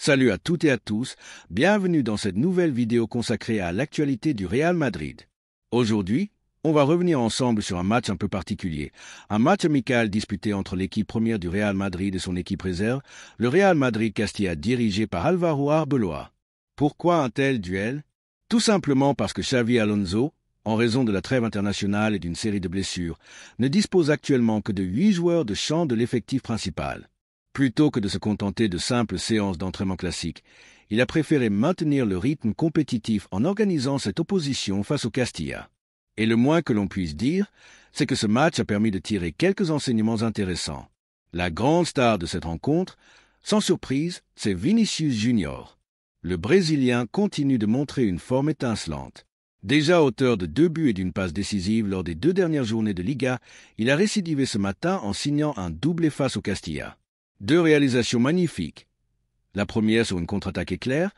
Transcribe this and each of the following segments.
Salut à toutes et à tous, bienvenue dans cette nouvelle vidéo consacrée à l'actualité du Real Madrid. Aujourd'hui, on va revenir ensemble sur un match un peu particulier. Un match amical disputé entre l'équipe première du Real Madrid et son équipe réserve, le Real Madrid-Castilla dirigé par Álvaro Arbeloa. Pourquoi un tel duel? Tout simplement parce que Xavi Alonso, en raison de la trêve internationale et d'une série de blessures, ne dispose actuellement que de 8 joueurs de champ de l'effectif principal. Plutôt que de se contenter de simples séances d'entraînement classiques, il a préféré maintenir le rythme compétitif en organisant cette opposition face au Castilla. Et le moins que l'on puisse dire, c'est que ce match a permis de tirer quelques enseignements intéressants. La grande star de cette rencontre, sans surprise, c'est Vinicius Junior. Le Brésilien continue de montrer une forme étincelante. Déjà auteur de 2 buts et d'une passe décisive lors des 2 dernières journées de Liga, il a récidivé ce matin en signant un doublé face au Castilla. 2 réalisations magnifiques. La première sur une contre-attaque éclair,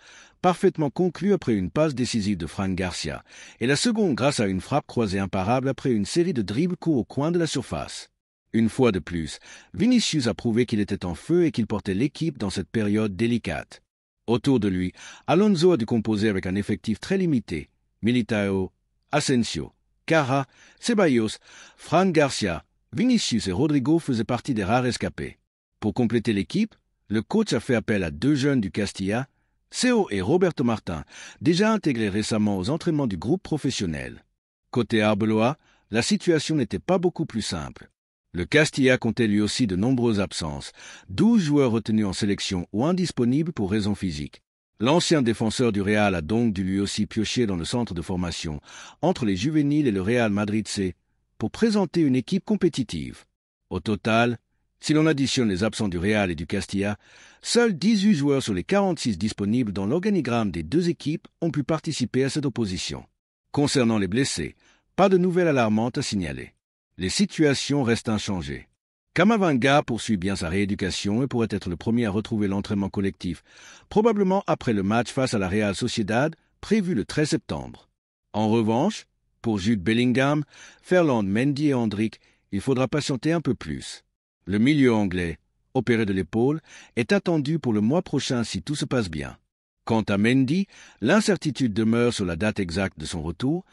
parfaitement conclue après une passe décisive de Fran Garcia, et la seconde grâce à une frappe croisée imparable après une série de dribbles courts au coin de la surface. Une fois de plus, Vinicius a prouvé qu'il était en feu et qu'il portait l'équipe dans cette période délicate. Autour de lui, Alonso a dû composer avec un effectif très limité. Militao, Asensio, Cara, Ceballos, Fran Garcia, Vinicius et Rodrigo faisaient partie des rares escapés. Pour compléter l'équipe, le coach a fait appel à 2 jeunes du Castilla, Seo et Roberto Martin, déjà intégrés récemment aux entraînements du groupe professionnel. Côté Arbeloa, la situation n'était pas beaucoup plus simple. Le Castilla comptait lui aussi de nombreuses absences, 12 joueurs retenus en sélection ou indisponibles pour raisons physiques. L'ancien défenseur du Real a donc dû lui aussi piocher dans le centre de formation, entre les juvéniles et le Real Madrid C, pour présenter une équipe compétitive. Au total, si l'on additionne les absents du Real et du Castilla, seuls 18 joueurs sur les 46 disponibles dans l'organigramme des 2 équipes ont pu participer à cette opposition. Concernant les blessés, pas de nouvelles alarmantes à signaler. Les situations restent inchangées. Camavinga poursuit bien sa rééducation et pourrait être le premier à retrouver l'entraînement collectif, probablement après le match face à la Real Sociedad, prévu le 13 septembre. En revanche, pour Jude Bellingham, Ferland Mendy et Endrick, il faudra patienter un peu plus. Le milieu anglais, opéré de l'épaule, est attendu pour le mois prochain si tout se passe bien. Quant à Mendy, l'incertitude demeure sur la date exacte de son retour,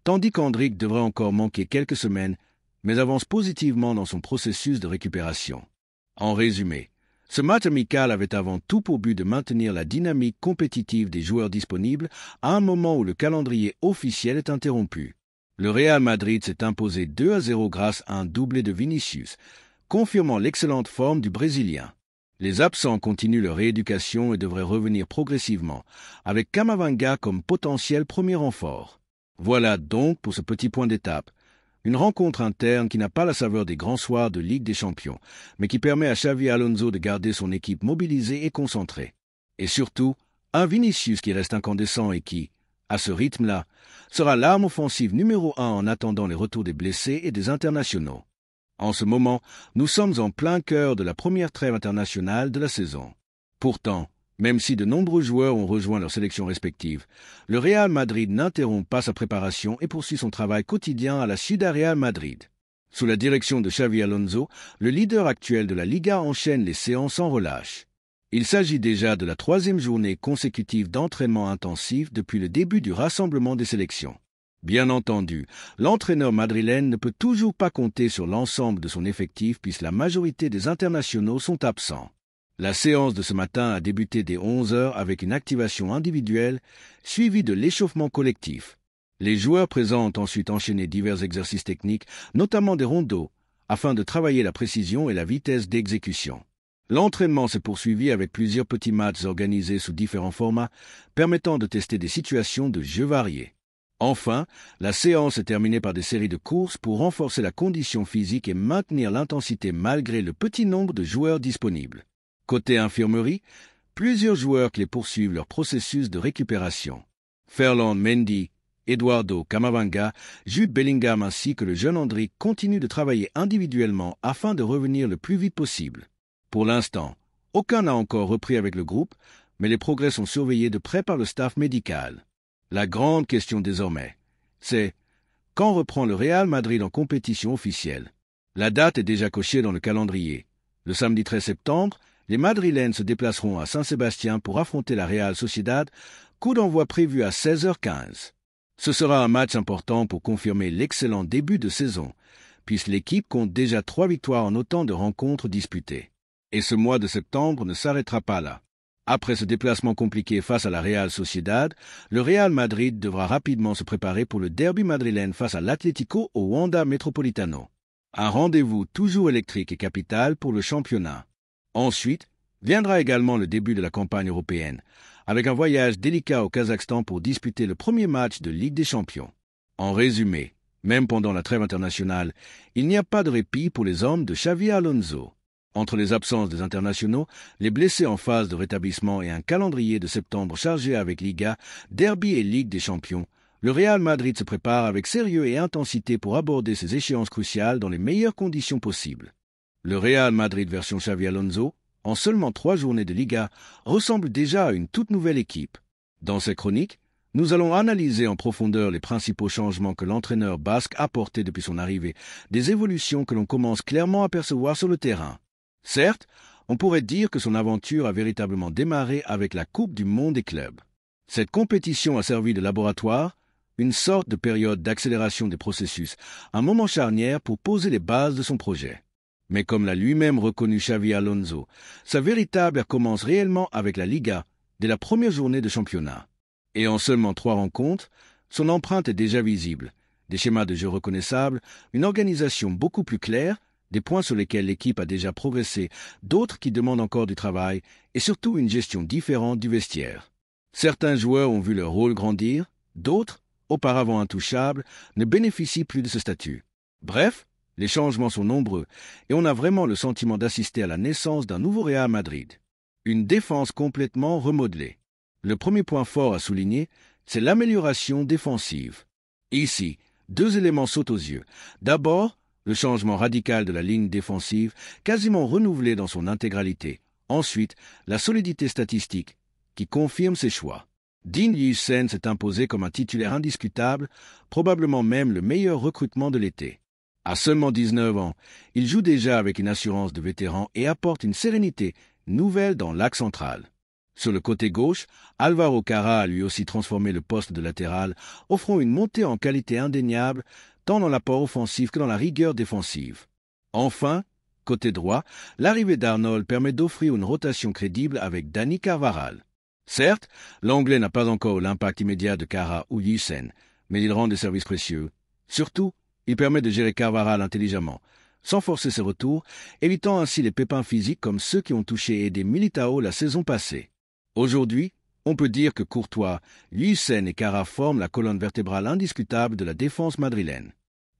tandis qu'Endrick devrait encore manquer quelques semaines, mais avance positivement dans son processus de récupération. En résumé, ce match amical avait avant tout pour but de maintenir la dynamique compétitive des joueurs disponibles à un moment où le calendrier officiel est interrompu. Le Real Madrid s'est imposé 2-0 grâce à un doublé de Vinicius, confirmant l'excellente forme du Brésilien. Les absents continuent leur rééducation et devraient revenir progressivement, avec Camavinga comme potentiel premier renfort. Voilà donc pour ce petit point d'étape. Une rencontre interne qui n'a pas la saveur des grands soirs de Ligue des Champions, mais qui permet à Xavi Alonso de garder son équipe mobilisée et concentrée. Et surtout, un Vinicius qui reste incandescent et qui, à ce rythme-là, sera l'arme offensive numéro 1 en attendant les retours des blessés et des internationaux. En ce moment, nous sommes en plein cœur de la première trêve internationale de la saison. Pourtant, même si de nombreux joueurs ont rejoint leurs sélections respectives, le Real Madrid n'interrompt pas sa préparation et poursuit son travail quotidien à la Ciudad Real Madrid. Sous la direction de Xavi Alonso, le leader actuel de la Liga enchaîne les séances sans relâche. Il s'agit déjà de la 3e journée consécutive d'entraînement intensif depuis le début du rassemblement des sélections. Bien entendu, l'entraîneur madrilène ne peut toujours pas compter sur l'ensemble de son effectif puisque la majorité des internationaux sont absents. La séance de ce matin a débuté dès 11 heures avec une activation individuelle suivie de l'échauffement collectif. Les joueurs présents ont ensuite enchaîné divers exercices techniques, notamment des rondos, afin de travailler la précision et la vitesse d'exécution. L'entraînement s'est poursuivi avec plusieurs petits matchs organisés sous différents formats, permettant de tester des situations de jeu variées. Enfin, la séance est terminée par des séries de courses pour renforcer la condition physique et maintenir l'intensité malgré le petit nombre de joueurs disponibles. Côté infirmerie, plusieurs joueurs clés poursuivent leur processus de récupération. Ferland Mendy, Eduardo Camavinga, Jude Bellingham ainsi que le jeune Endrick continuent de travailler individuellement afin de revenir le plus vite possible. Pour l'instant, aucun n'a encore repris avec le groupe, mais les progrès sont surveillés de près par le staff médical. La grande question désormais, c'est quand reprend le Real Madrid en compétition officielle? La date est déjà cochée dans le calendrier. Le samedi 13 septembre, les Madrilènes se déplaceront à Saint-Sébastien pour affronter la Real Sociedad, coup d'envoi prévu à 16h15. Ce sera un match important pour confirmer l'excellent début de saison, puisque l'équipe compte déjà 3 victoires en autant de rencontres disputées. Et ce mois de septembre ne s'arrêtera pas là. Après ce déplacement compliqué face à la Real Sociedad, le Real Madrid devra rapidement se préparer pour le derby madrilène face à l'Atlético au Wanda Metropolitano. Un rendez-vous toujours électrique et capital pour le championnat. Ensuite, viendra également le début de la campagne européenne, avec un voyage délicat au Kazakhstan pour disputer le premier match de Ligue des Champions. En résumé, même pendant la trêve internationale, il n'y a pas de répit pour les hommes de Xavi Alonso. Entre les absences des internationaux, les blessés en phase de rétablissement et un calendrier de septembre chargé avec Liga, Derby et Ligue des Champions, le Real Madrid se prépare avec sérieux et intensité pour aborder ces échéances cruciales dans les meilleures conditions possibles. Le Real Madrid version Xavi Alonso, en seulement 3 journées de Liga, ressemble déjà à une toute nouvelle équipe. Dans cette chronique, nous allons analyser en profondeur les principaux changements que l'entraîneur basque a apportés depuis son arrivée, des évolutions que l'on commence clairement à percevoir sur le terrain. Certes, on pourrait dire que son aventure a véritablement démarré avec la Coupe du Monde des clubs. Cette compétition a servi de laboratoire, une sorte de période d'accélération des processus, un moment charnière pour poser les bases de son projet. Mais comme l'a lui-même reconnu Xavi Alonso, sa véritable ère commence réellement avec la Liga, dès la première journée de championnat. Et en seulement 3 rencontres, son empreinte est déjà visible, des schémas de jeu reconnaissables, une organisation beaucoup plus claire, des points sur lesquels l'équipe a déjà progressé, d'autres qui demandent encore du travail, et surtout une gestion différente du vestiaire. Certains joueurs ont vu leur rôle grandir, d'autres, auparavant intouchables, ne bénéficient plus de ce statut. Bref, les changements sont nombreux, et on a vraiment le sentiment d'assister à la naissance d'un nouveau Real Madrid. Une défense complètement remodelée. Le premier point fort à souligner, c'est l'amélioration défensive. Ici, 2 éléments sautent aux yeux. D'abord, le changement radical de la ligne défensive, quasiment renouvelée dans son intégralité. Ensuite, la solidité statistique, qui confirme ses choix. Dean Huijsen s'est imposé comme un titulaire indiscutable, probablement même le meilleur recrutement de l'été. À seulement 19 ans, il joue déjà avec une assurance de vétéran et apporte une sérénité nouvelle dans l'axe central. Sur le côté gauche, Alvaro Carra a lui aussi transformé le poste de latéral, offrant une montée en qualité indéniable, tant dans l'apport offensif que dans la rigueur défensive. Enfin, côté droit, l'arrivée d'Arnold permet d'offrir une rotation crédible avec Dani Carvajal. Certes, l'Anglais n'a pas encore l'impact immédiat de Carra ou Huijsen, mais il rend des services précieux. Surtout, il permet de gérer Carvajal intelligemment, sans forcer ses retours, évitant ainsi les pépins physiques comme ceux qui ont touché et aidé Militao la saison passée. Aujourd'hui, on peut dire que Courtois, Huijsen et Carra forment la colonne vertébrale indiscutable de la défense madrilène.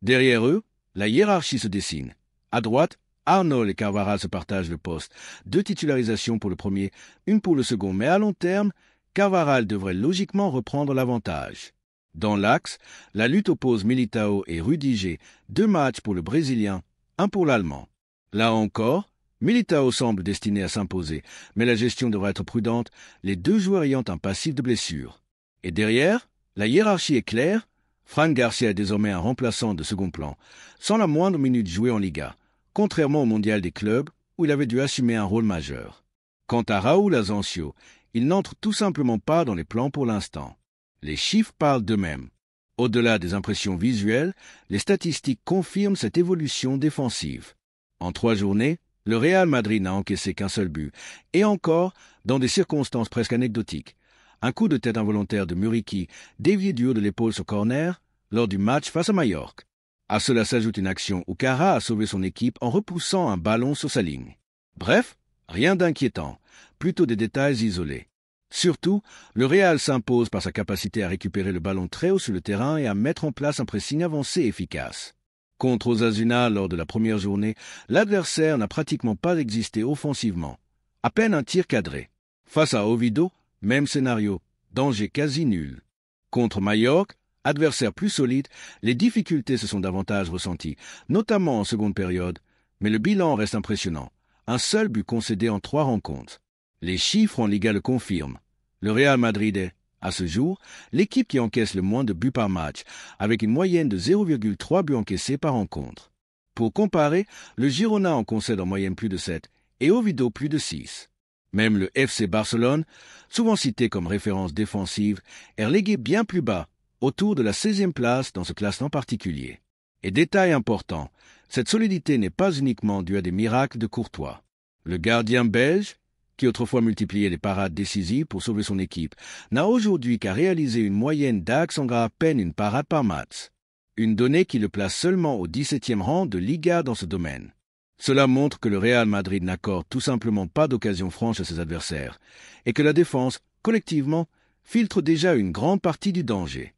Derrière eux, la hiérarchie se dessine. À droite, Arnold et Carvajal se partagent le poste. 2 titularisations pour le premier, une pour le second, mais à long terme, Carvajal devrait logiquement reprendre l'avantage. Dans l'axe, la lutte oppose Militao et Rudiger, 2 matchs pour le Brésilien, 1 pour l'Allemand. Là encore, Militao semble destiné à s'imposer, mais la gestion devra être prudente, les 2 joueurs ayant un passif de blessure. Et derrière, la hiérarchie est claire, Fran Garcia est désormais un remplaçant de second plan, sans la moindre minute jouée en Liga, contrairement au mondial des clubs où il avait dû assumer un rôle majeur. Quant à Raúl Asensio, il n'entre tout simplement pas dans les plans pour l'instant. Les chiffres parlent d'eux-mêmes. Au-delà des impressions visuelles, les statistiques confirment cette évolution défensive. En 3 journées, le Real Madrid n'a encaissé qu'un seul but, et encore dans des circonstances presque anecdotiques. Un coup de tête involontaire de Muriqi, dévié du haut de l'épaule sur corner, lors du match face à Majorque. À cela s'ajoute une action où Carra a sauvé son équipe en repoussant un ballon sur sa ligne. Bref, rien d'inquiétant, plutôt des détails isolés. Surtout, le Real s'impose par sa capacité à récupérer le ballon très haut sur le terrain et à mettre en place un pressing avancé efficace. Contre Osasuna lors de la première journée, l'adversaire n'a pratiquement pas existé offensivement. À peine un tir cadré. Face à Oviedo, même scénario, danger quasi nul. Contre Majorque, adversaire plus solide, les difficultés se sont davantage ressenties, notamment en seconde période, mais le bilan reste impressionnant. Un seul but concédé en 3 rencontres. Les chiffres en Liga le confirment. Le Real Madrid est, à ce jour, l'équipe qui encaisse le moins de buts par match, avec une moyenne de 0,3 buts encaissés par rencontre. Pour comparer, le Girona en concède en moyenne plus de 7, et Oviedo plus de 6. Même le FC Barcelone, souvent cité comme référence défensive, est relégué bien plus bas, autour de la 16e place dans ce classement particulier. Et détail important, cette solidité n'est pas uniquement due à des miracles de Courtois. Le gardien belge, qui autrefois multipliait les parades décisives pour sauver son équipe, n'a aujourd'hui qu'à réaliser une moyenne d'Alexandra à peine une parade par match. Une donnée qui le place seulement au 17e rang de Liga dans ce domaine. Cela montre que le Real Madrid n'accorde tout simplement pas d'occasion franche à ses adversaires, et que la défense, collectivement, filtre déjà une grande partie du danger.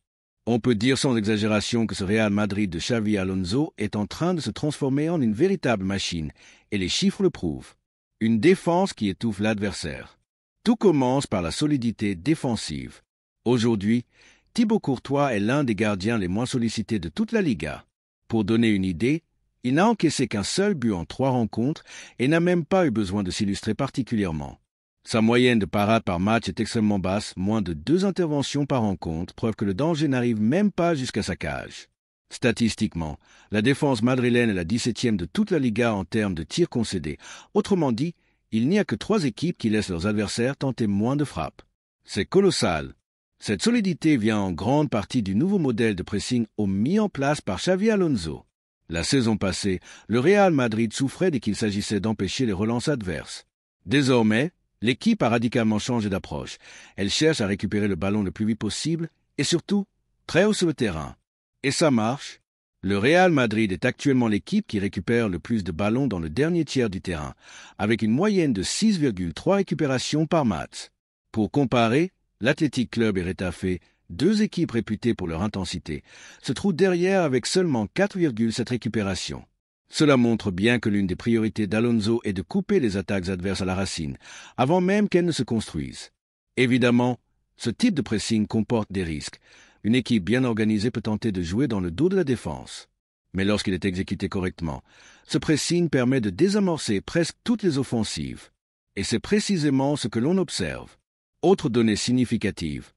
On peut dire sans exagération que ce Real Madrid de Xavi Alonso est en train de se transformer en une véritable machine, et les chiffres le prouvent. Une défense qui étouffe l'adversaire. Tout commence par la solidité défensive. Aujourd'hui, Thibaut Courtois est l'un des gardiens les moins sollicités de toute la Liga. Pour donner une idée, il n'a encaissé qu'un seul but en 3 rencontres et n'a même pas eu besoin de s'illustrer particulièrement. Sa moyenne de parades par match est extrêmement basse, moins de 2 interventions par rencontre, preuve que le danger n'arrive même pas jusqu'à sa cage. Statistiquement, la défense madrilène est la 17e de toute la Liga en termes de tirs concédés. Autrement dit, il n'y a que 3 équipes qui laissent leurs adversaires tenter moins de frappes. C'est colossal. Cette solidité vient en grande partie du nouveau modèle de pressing mis en place par Xavi Alonso. La saison passée, le Real Madrid souffrait dès qu'il s'agissait d'empêcher les relances adverses. Désormais, l'équipe a radicalement changé d'approche. Elle cherche à récupérer le ballon le plus vite possible et surtout, très haut sur le terrain. Et ça marche. Le Real Madrid est actuellement l'équipe qui récupère le plus de ballons dans le dernier tiers du terrain, avec une moyenne de 6,3 récupérations par match. Pour comparer, l'Athletic Club et Retafe, 2 équipes réputées pour leur intensité, se trouvent derrière avec seulement 4,7 récupérations. Cela montre bien que l'une des priorités d'Alonso est de couper les attaques adverses à la racine, avant même qu'elles ne se construisent. Évidemment, ce type de pressing comporte des risques. Une équipe bien organisée peut tenter de jouer dans le dos de la défense. Mais lorsqu'il est exécuté correctement, ce pressing permet de désamorcer presque toutes les offensives. Et c'est précisément ce que l'on observe. Autre donnée significative.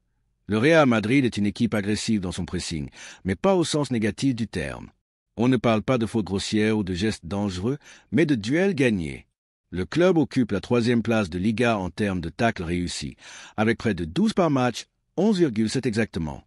Le Real Madrid est une équipe agressive dans son pressing, mais pas au sens négatif du terme. On ne parle pas de fautes grossières ou de gestes dangereux, mais de duels gagnés. Le club occupe la 3e place de Liga en termes de tacles réussis, avec près de 12 par match, 11,7 exactement.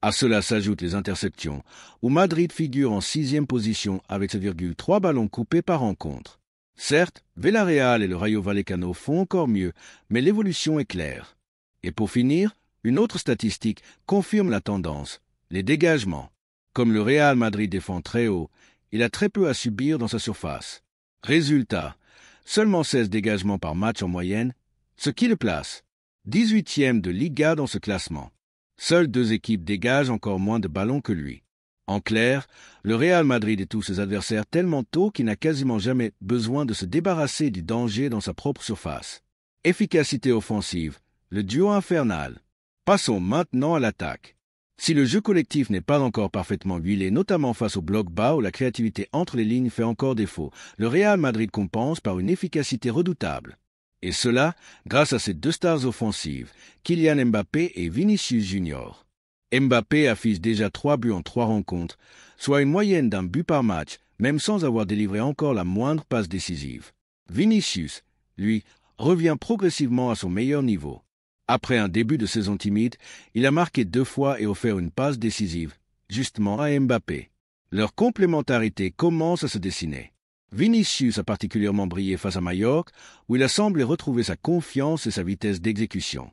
À cela s'ajoutent les interceptions, où Madrid figure en 6e position avec 7,3 ballons coupés par rencontre. Certes, Villarreal et le Rayo Vallecano font encore mieux, mais l'évolution est claire. Et pour finir, une autre statistique confirme la tendance, les dégagements. Comme le Real Madrid défend très haut, il a très peu à subir dans sa surface. Résultat, seulement 16 dégagements par match en moyenne, ce qui le place 18e de Liga dans ce classement. Seules 2 équipes dégagent encore moins de ballons que lui. En clair, le Real Madrid étouffe ses adversaires tellement tôt qu'il n'a quasiment jamais besoin de se débarrasser du danger dans sa propre surface. Efficacité offensive, le duo infernal. Passons maintenant à l'attaque. Si le jeu collectif n'est pas encore parfaitement huilé, notamment face au bloc bas où la créativité entre les lignes fait encore défaut, le Real Madrid compense par une efficacité redoutable. Et cela grâce à ses 2 stars offensives, Kylian Mbappé et Vinicius Junior. Mbappé affiche déjà 3 buts en 3 rencontres, soit une moyenne d'un but par match, même sans avoir délivré encore la moindre passe décisive. Vinicius, lui, revient progressivement à son meilleur niveau. Après un début de saison timide, il a marqué 2 fois et offert une passe décisive, justement à Mbappé. Leur complémentarité commence à se dessiner. Vinicius a particulièrement brillé face à Majorque, où il a semblé retrouver sa confiance et sa vitesse d'exécution.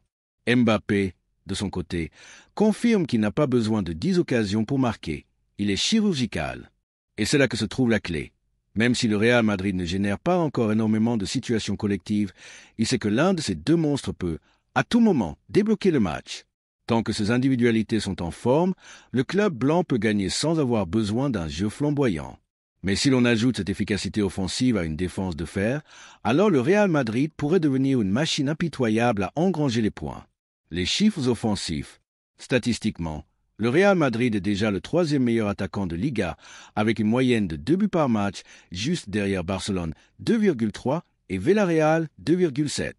Mbappé, de son côté, confirme qu'il n'a pas besoin de 10 occasions pour marquer. Il est chirurgical. Et c'est là que se trouve la clé. Même si le Real Madrid ne génère pas encore énormément de situations collectives, il sait que l'un de ces 2 monstres peut, à tout moment, débloquer le match. Tant que ces individualités sont en forme, le club blanc peut gagner sans avoir besoin d'un jeu flamboyant. Mais si l'on ajoute cette efficacité offensive à une défense de fer, alors le Real Madrid pourrait devenir une machine impitoyable à engranger les points. Les chiffres offensifs. Statistiquement, le Real Madrid est déjà le 3e meilleur attaquant de Liga, avec une moyenne de 2 buts par match, juste derrière Barcelone 2,3 et Villarreal 2,7.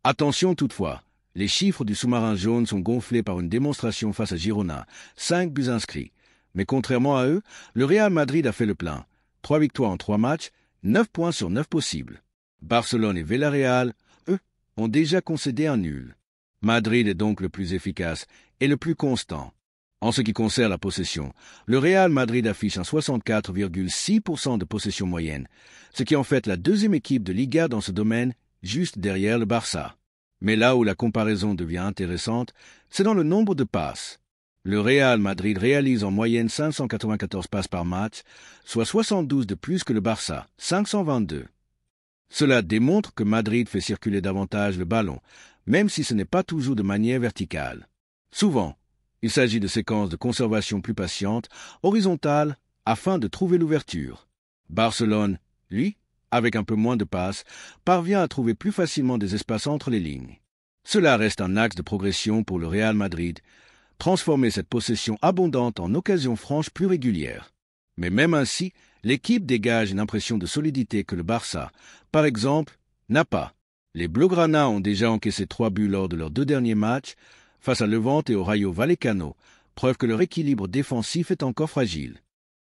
Attention toutefois, les chiffres du sous-marin jaune sont gonflés par une démonstration face à Girona, 5 buts inscrits. Mais contrairement à eux, le Real Madrid a fait le plein. 3 victoires en 3 matchs, 9 points sur 9 possibles. Barcelone et Villarreal, eux, ont déjà concédé un nul. Madrid est donc le plus efficace et le plus constant. En ce qui concerne la possession, le Real Madrid affiche un 64,6% de possession moyenne, ce qui en fait la deuxième équipe de Liga dans ce domaine, juste derrière le Barça. Mais là où la comparaison devient intéressante, c'est dans le nombre de passes. Le Real Madrid réalise en moyenne 594 passes par match, soit 72 de plus que le Barça, 522. Cela démontre que Madrid fait circuler davantage le ballon, même si ce n'est pas toujours de manière verticale. Souvent, il s'agit de séquences de conservation plus patientes, horizontales, afin de trouver l'ouverture. Barcelone, lui, avec un peu moins de passes, parvient à trouver plus facilement des espaces entre les lignes. Cela reste un axe de progression pour le Real Madrid, transformer cette possession abondante en occasions franches plus régulières. Mais même ainsi, l'équipe dégage une impression de solidité que le Barça, par exemple, n'a pas. Les Blaugrana ont déjà encaissé 3 buts lors de leurs 2 derniers matchs, face à Levante et au Rayo Vallecano, preuve que leur équilibre défensif est encore fragile.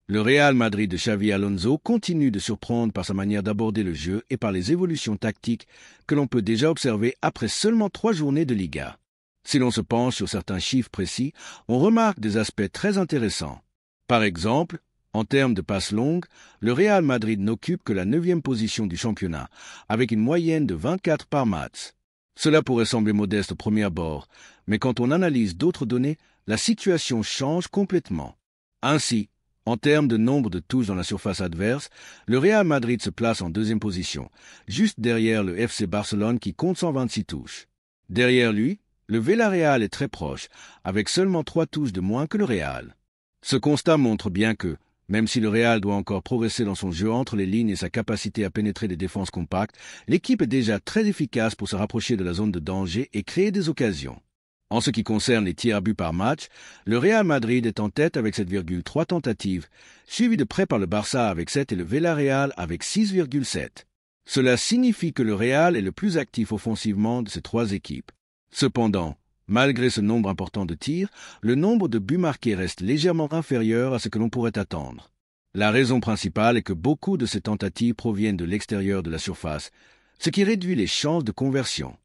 Le Real Madrid de Xavi Alonso continue de surprendre par sa manière d'aborder le jeu et par les évolutions tactiques que l'on peut déjà observer après seulement 3 journées de Liga. Si l'on se penche sur certains chiffres précis, on remarque des aspects très intéressants. Par exemple, en termes de passes longues, le Real Madrid n'occupe que la 9e position du championnat, avec une moyenne de 24 par match. Cela pourrait sembler modeste au premier abord, mais quand on analyse d'autres données, la situation change complètement. Ainsi, en termes de nombre de touches dans la surface adverse, le Real Madrid se place en 2e position, juste derrière le FC Barcelone qui compte 126 touches. Derrière lui, le Villarreal est très proche, avec seulement 3 touches de moins que le Real. Ce constat montre bien que, même si le Real doit encore progresser dans son jeu entre les lignes et sa capacité à pénétrer des défenses compactes, l'équipe est déjà très efficace pour se rapprocher de la zone de danger et créer des occasions. En ce qui concerne les tirs à but par match, le Real Madrid est en tête avec 7,3 tentatives, suivi de près par le Barça avec 7 et le Villarreal avec 6,7. Cela signifie que le Real est le plus actif offensivement de ces 3 équipes. Cependant, malgré ce nombre important de tirs, le nombre de buts marqués reste légèrement inférieur à ce que l'on pourrait attendre. La raison principale est que beaucoup de ces tentatives proviennent de l'extérieur de la surface, ce qui réduit les chances de conversion.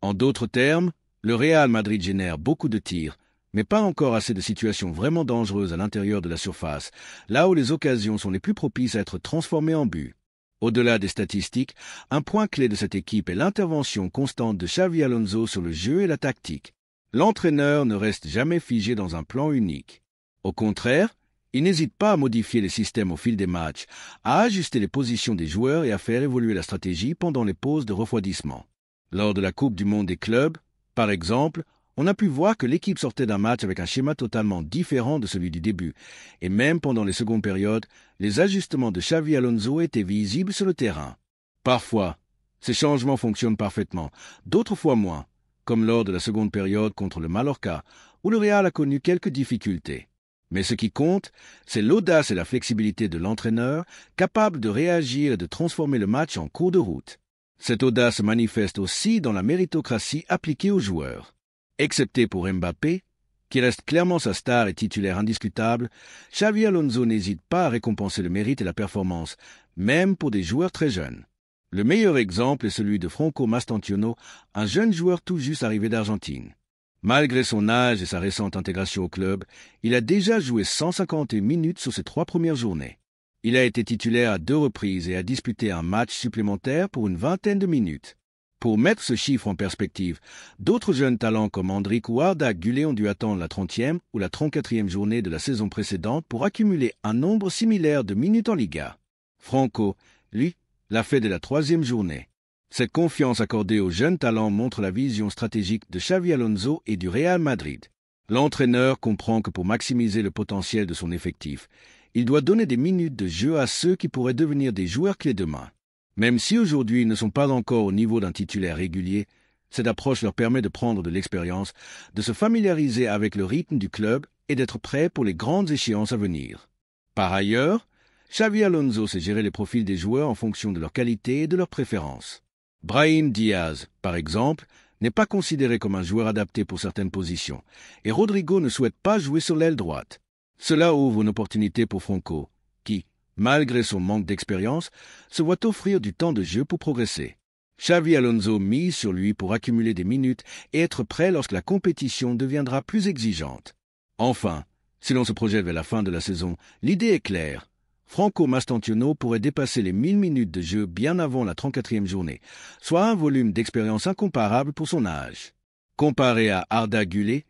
En d'autres termes, le Real Madrid génère beaucoup de tirs, mais pas encore assez de situations vraiment dangereuses à l'intérieur de la surface, là où les occasions sont les plus propices à être transformées en buts. Au-delà des statistiques, un point clé de cette équipe est l'intervention constante de Xavi Alonso sur le jeu et la tactique. L'entraîneur ne reste jamais figé dans un plan unique. Au contraire, il n'hésite pas à modifier les systèmes au fil des matchs, à ajuster les positions des joueurs et à faire évoluer la stratégie pendant les pauses de refroidissement. Lors de la Coupe du Monde des clubs, par exemple, on a pu voir que l'équipe sortait d'un match avec un schéma totalement différent de celui du début, et même pendant les secondes périodes, les ajustements de Xavi Alonso étaient visibles sur le terrain. Parfois, ces changements fonctionnent parfaitement, d'autres fois moins, comme lors de la seconde période contre le Mallorca, où le Real a connu quelques difficultés. Mais ce qui compte, c'est l'audace et la flexibilité de l'entraîneur, capable de réagir et de transformer le match en cours de route. Cette audace se manifeste aussi dans la méritocratie appliquée aux joueurs. Excepté pour Mbappé, qui reste clairement sa star et titulaire indiscutable, Xavi Alonso n'hésite pas à récompenser le mérite et la performance, même pour des joueurs très jeunes. Le meilleur exemple est celui de Franco Mastantuono, un jeune joueur tout juste arrivé d'Argentine. Malgré son âge et sa récente intégration au club, il a déjà joué 151 minutes sur ses 3 premières journées. Il a été titulaire à 2 reprises et a disputé un match supplémentaire pour une 20aine de minutes. Pour mettre ce chiffre en perspective, d'autres jeunes talents comme Endrick ou Arda Güler ont dû attendre la 30e ou la 34e journée de la saison précédente pour accumuler un nombre similaire de minutes en Liga. Franco, lui, l'a fait dès la 3e journée. Cette confiance accordée aux jeunes talents montre la vision stratégique de Xavi Alonso et du Real Madrid. L'entraîneur comprend que pour maximiser le potentiel de son effectif, il doit donner des minutes de jeu à ceux qui pourraient devenir des joueurs clés demain. Même si aujourd'hui ils ne sont pas encore au niveau d'un titulaire régulier, cette approche leur permet de prendre de l'expérience, de se familiariser avec le rythme du club et d'être prêts pour les grandes échéances à venir. Par ailleurs, Xavi Alonso sait gérer les profils des joueurs en fonction de leur qualité et de leurs préférences. Brahim Diaz, par exemple, n'est pas considéré comme un joueur adapté pour certaines positions, et Rodrigo ne souhaite pas jouer sur l'aile droite. Cela ouvre une opportunité pour Franco, qui, malgré son manque d'expérience, se voit offrir du temps de jeu pour progresser. Xavi Alonso mise sur lui pour accumuler des minutes et être prêt lorsque la compétition deviendra plus exigeante. Enfin, si l'on se projette vers la fin de la saison, l'idée est claire. Franco Mastantuono pourrait dépasser les 1000 minutes de jeu bien avant la 34e journée, soit un volume d'expérience incomparable pour son âge. Comparé à Arda Güler,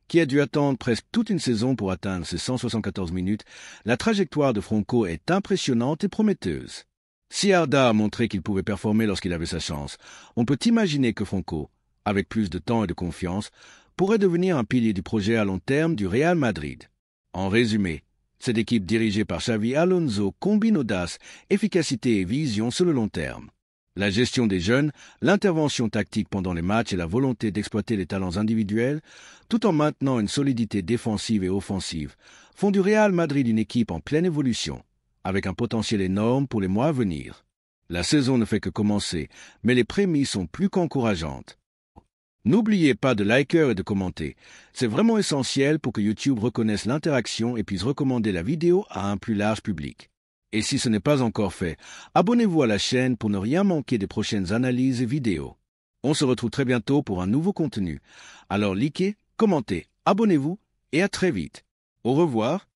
qui a dû attendre presque toute une saison pour atteindre ses 174 minutes, la trajectoire de Franco est impressionnante et prometteuse. Si Arda a montré qu'il pouvait performer lorsqu'il avait sa chance, on peut imaginer que Franco, avec plus de temps et de confiance, pourrait devenir un pilier du projet à long terme du Real Madrid. En résumé, cette équipe dirigée par Xavi Alonso combine audace, efficacité et vision sur le long terme. La gestion des jeunes, l'intervention tactique pendant les matchs et la volonté d'exploiter les talents individuels, tout en maintenant une solidité défensive et offensive, font du Real Madrid une équipe en pleine évolution, avec un potentiel énorme pour les mois à venir. La saison ne fait que commencer, mais les prémices sont plus qu'encourageantes. N'oubliez pas de liker et de commenter. C'est vraiment essentiel pour que YouTube reconnaisse l'interaction et puisse recommander la vidéo à un plus large public. Et si ce n'est pas encore fait, abonnez-vous à la chaîne pour ne rien manquer des prochaines analyses et vidéos. On se retrouve très bientôt pour un nouveau contenu. Alors likez, commentez, abonnez-vous et à très vite. Au revoir